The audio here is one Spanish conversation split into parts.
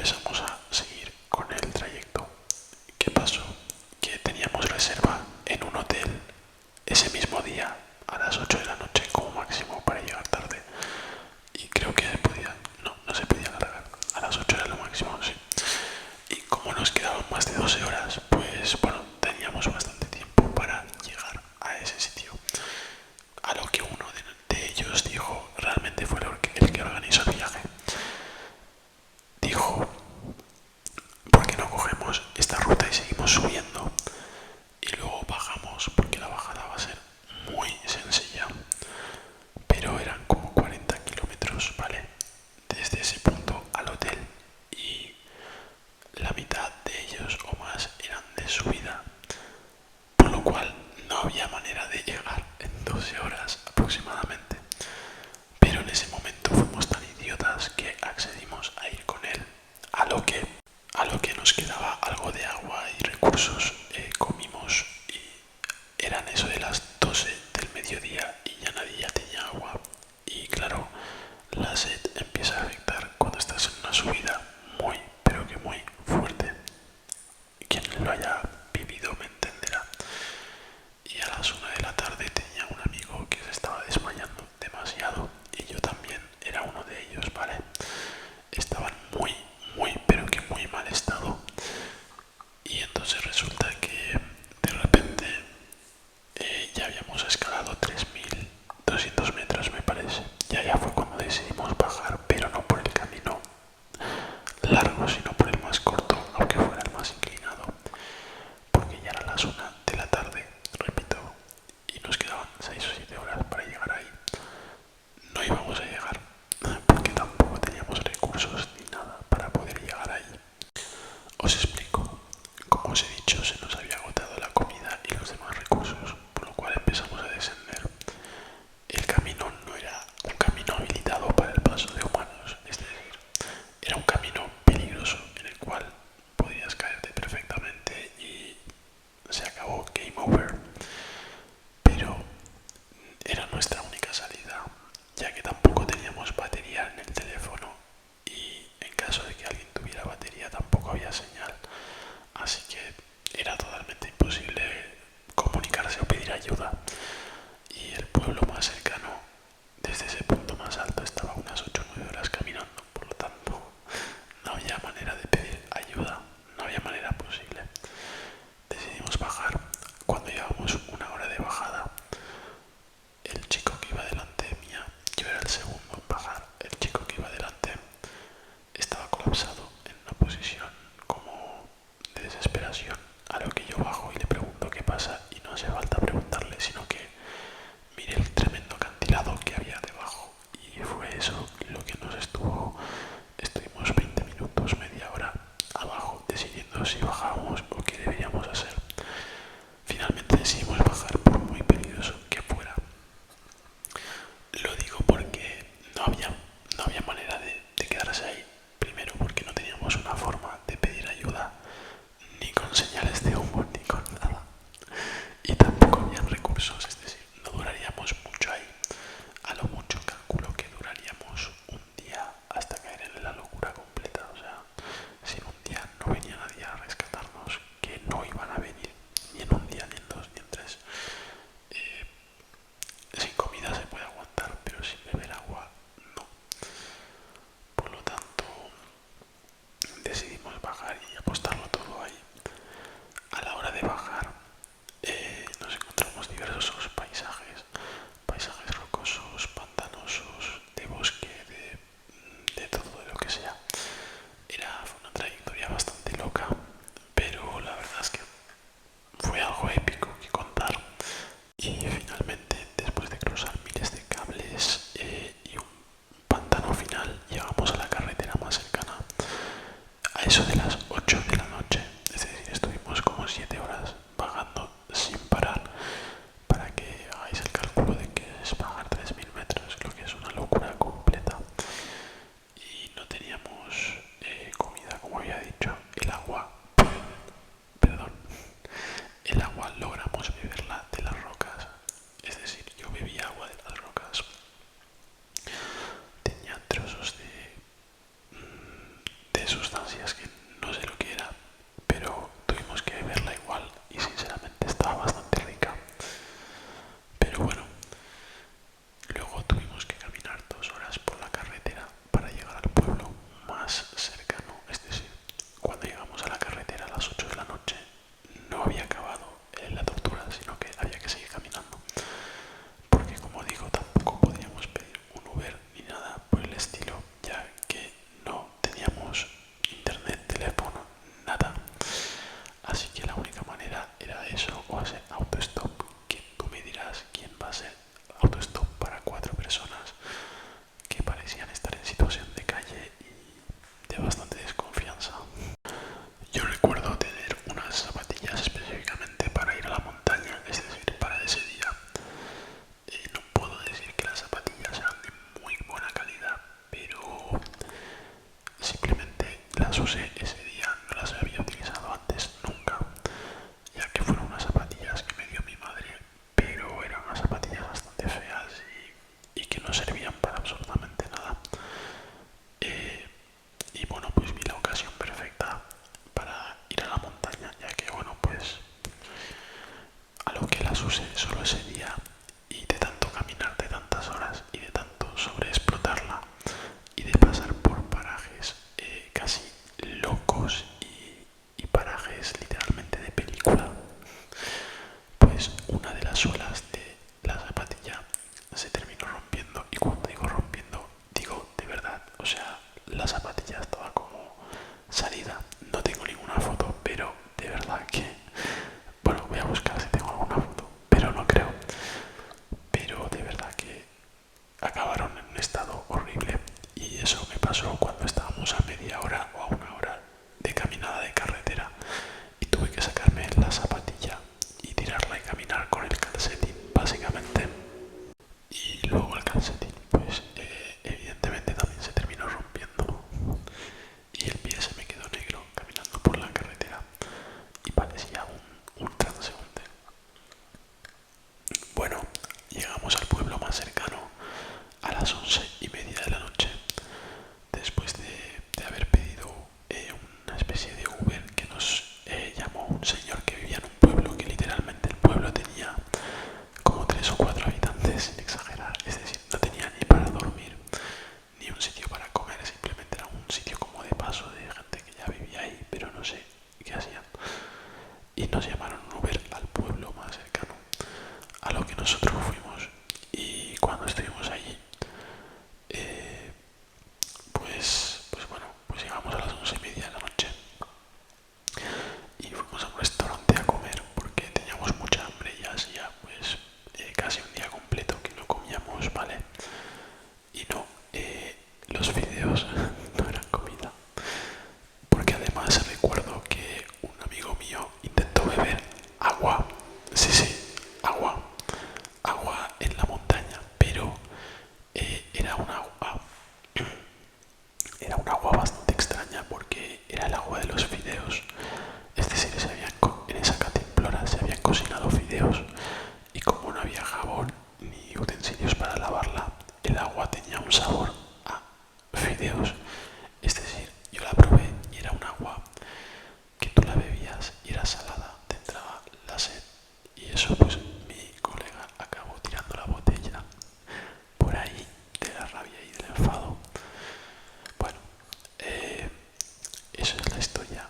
empezamos a seguir con el trayecto. ¿Qué pasó? Que teníamos reserva en un hotel ese mismo día a las 8 de la noche como máximo para llegar tarde. Y creo que se podía, no se podía alargar. A las 8 era lo máximo, sí. Y como nos quedaban más de 12 horas, pues bueno, teníamos bastante tiempo para llegar a ese sitio. A lo que uno de ellos dijo, realmente fue el que organizó el viaje, dijo, ¿por qué no cogemos esta ruta y seguimos subiendo? Y luego bajamos, porque la bajada va a ser muy sencilla. Pero eran como 40 kilómetros, ¿vale? Desde ese punto al hotel. Y la mitad de ellos o más eran de subida. Por lo cual no había manera de llegar en 12 horas aproximadamente. Pero en ese momento fuimos tan idiotas que accedimos a ir con él. A lo que nos quedaba algo de agua y recursos, comimos y eran eso de las 12 del mediodía y ya nadie ya tenía agua. Y claro, la sed empieza a afectar cuando estás en una subida muy, pero que muy fuerte. Quien lo haya vivido me entenderá. Y a las 1 de la tarde tenía un amigo que se estaba desmayando demasiado y yo también era uno de ellos, ¿vale? Estaban muy, pero que muy mal estado. Y entonces resulta que de repente ya habíamos escalado 3200 metros, me parece. Y allá fue cuando decidimos bajar, pero no por el camino largo, sino por el más corto, aunque fuera el más inclinado, porque ya eran las 1 de la tarde, repito, y nos quedaban 6 o 7 horas para llegar ahí. No íbamos a llegar, porque tampoco teníamos recursos ni nada para poder llegar ahí. Os explico. Como os he dicho, se nos había agotado la comida y los demás recursos, por lo cual empezamos a descender. El camino no era un camino habilitado para el paso de humanos, es decir, era un camino peligroso en el cual podrías caerte perfectamente y se acabó, game over. Pero era nuestra única salida, ya que tampoco teníamos batería en el teléfono y en caso de que alguien tuviera batería tampoco había señal, así que era totalmente imposible comunicarse o pedir ayuda. Y el pueblo más cercano desde ese punto más alto estaba a unas 8 o 9 horas caminando, por lo tanto no había manera de pedir ayuda, no había manera posible. Decidimos bajar. Cuando llevamos 1 hora de bajada, el chico que iba delante mía, yo era el segundo en bajar, el chico que iba delante estaba colapsado en una posición como de desesperación, a lo que yo bajo y le pregunto qué pasa y no hace falta preguntarle, sino que mire el tremendo acantilado que había debajo. Y fue eso lo que estuvimos 20 minutos, media hora abajo decidiendo si bajábamos o qué deberíamos hacer. Finalmente decidimos bajar por muy peligroso que fuera. Lo digo porque no había manera de quedarse ahí. Primero porque no teníamos una forma de pedir ayuda, ni con señales de humo, ni con nada. Y tampoco habían recursos, es decir, no duraríamos mucho ahí. A lo mucho calculo que duraríamos un día hasta caer en la locura completa. O sea, si en un día no venía nadie a rescatarnos, que no iban a venir ni en un día, ni en dos, ni en tres. Sin comida se puede aguantar, pero sin beber agua no. Por lo tanto, decidimos bajar y apostarlo todo ahí. A la hora de bajar, nos encontramos diversos paisajes rocosos, pantanosos, de bosque, de todo, de lo que sea. Fue una trayectoria bastante loca, pero la verdad es que fue algo épico que contar. Y finalmente, después de cruzar miles de cables y un pantano final, llegamos a la carretera más cercana a eso de las 8 de la noche. Es decir, estuvimos como 7 horas bajando sin parar. Para que hagáis el cálculo de que es bajar 3000 metros, lo que es una locura completa. Y no teníamos comida, como había dicho. El agua, perdón, el agua logramos beberla de las rocas. Es decir, yo bebí agua de las rocas. Tenía trozos de sustancia zapatillas que no sé lo que era, pero tuvimos que beberla igual y sinceramente estaba bastante rica. Pero bueno, luego tuvimos que caminar 2 horas por la carretera para llegar al pueblo más cercano. Es decir, cuando llegamos a la carretera a las 8 de la noche no había acabado la tortura, sino que había que seguir caminando. Porque como digo, tampoco podíamos pedir un Uber ni nada por el estilo, ya que no teníamos internet, teléfono, nada. Así que la única manera era eso, o hacer autostop, que tú me dirás quién va a ser autostop para 4 personas que parecían estar en situación de calle y de bastante desconfianza. Yo recuerdo tener unas zapatillas específicamente para ir a la montaña, es decir, para ese día. No puedo decir que las zapatillas eran de muy buena calidad, pero simplemente las usé ese día, no las había utilizado antes nunca, ya que fueron unas zapatillas que me dio mi madre, pero eran unas zapatillas bastante feas y que no servían para absolutamente nada. Y bueno, pues vi la ocasión perfecta para ir a la montaña, ya que bueno, pues a lo que las usé solo ese día y de tanto caminar de tantas horas y de tanto sobreexplotarla y de pasar por parajes casi locos y parajes literalmente de película, pues una de las suelas de la zapatilla se terminó rompiendo. Y cuando digo rompiendo, digo de verdad, o sea, la zapatilla estaba como salida. No tengo ninguna foto, pero de verdad que, bueno, voy a buscar si tengo alguna foto, pero no creo. Pero de verdad que acabaron en un estado horrible. Y eso me pasó cuando estábamos a media hora o a 1 hora de caminada de carretera y tuve que sacarme la zapatilla y tirarla y caminar con el calcetín básicamente. Y luego el calcetín pues evidentemente también se terminó rompiendo y el pie se me quedó negro caminando por la carretera y parecía un transeúnte. Bueno, llegamos al pueblo más cercano a las 11:30 de la noche, después de haber pedido una especie de Uber que nos llamó un señor que vivía en un pueblo que literalmente el pueblo tenía como 3 o 4 habitantes, sin exagerar. Es decir, no tenía ni para dormir ni un sitio para comer, simplemente era un sitio como de paso de gente que ya vivía ahí, pero no sé qué hacían. Y nos llamaron un Uber al pueblo más cercano, a lo que nosotros fuimos. Y cuando estuvimos allí, pues bueno, pues llegamos a las 11:30 de la noche y fuimos a un restaurante a comer porque teníamos mucha hambre y hacía pues casi un día completo que no comíamos, ¿vale? Y no, los fideos no eran comida, porque además recuerdo que un amigo mío intentó beber agua, sí, sí, agua en la montaña, pero era un agua bastante extraña porque era el agua de los fideos. Es decir, en esa cantimplora se habían cocinado fideos y como no había jabón ni utensilios para lavarla, el agua tenía un sabor a fideos. Es decir, yo la probé y era un agua que tú la bebías y era salada, te entraba la sed. Y eso pues mi colega acabó tirando la botella por ahí de la rabia y del enfado. Bueno, esa es la historia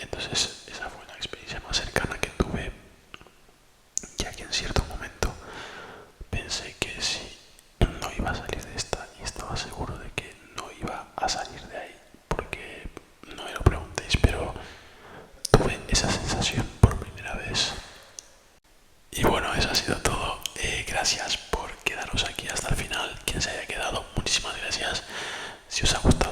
Entonces esa fue la experiencia más cercana que tuve, ya que en cierto momento pensé que si no iba a salir de esta, y estaba seguro de que no iba a salir de ahí, porque no me lo preguntéis, pero tuve esa sensación por primera vez. Y bueno, eso ha sido todo. Gracias por quedaros aquí hasta el final. Quien se haya quedado, muchísimas gracias. Si os ha gustado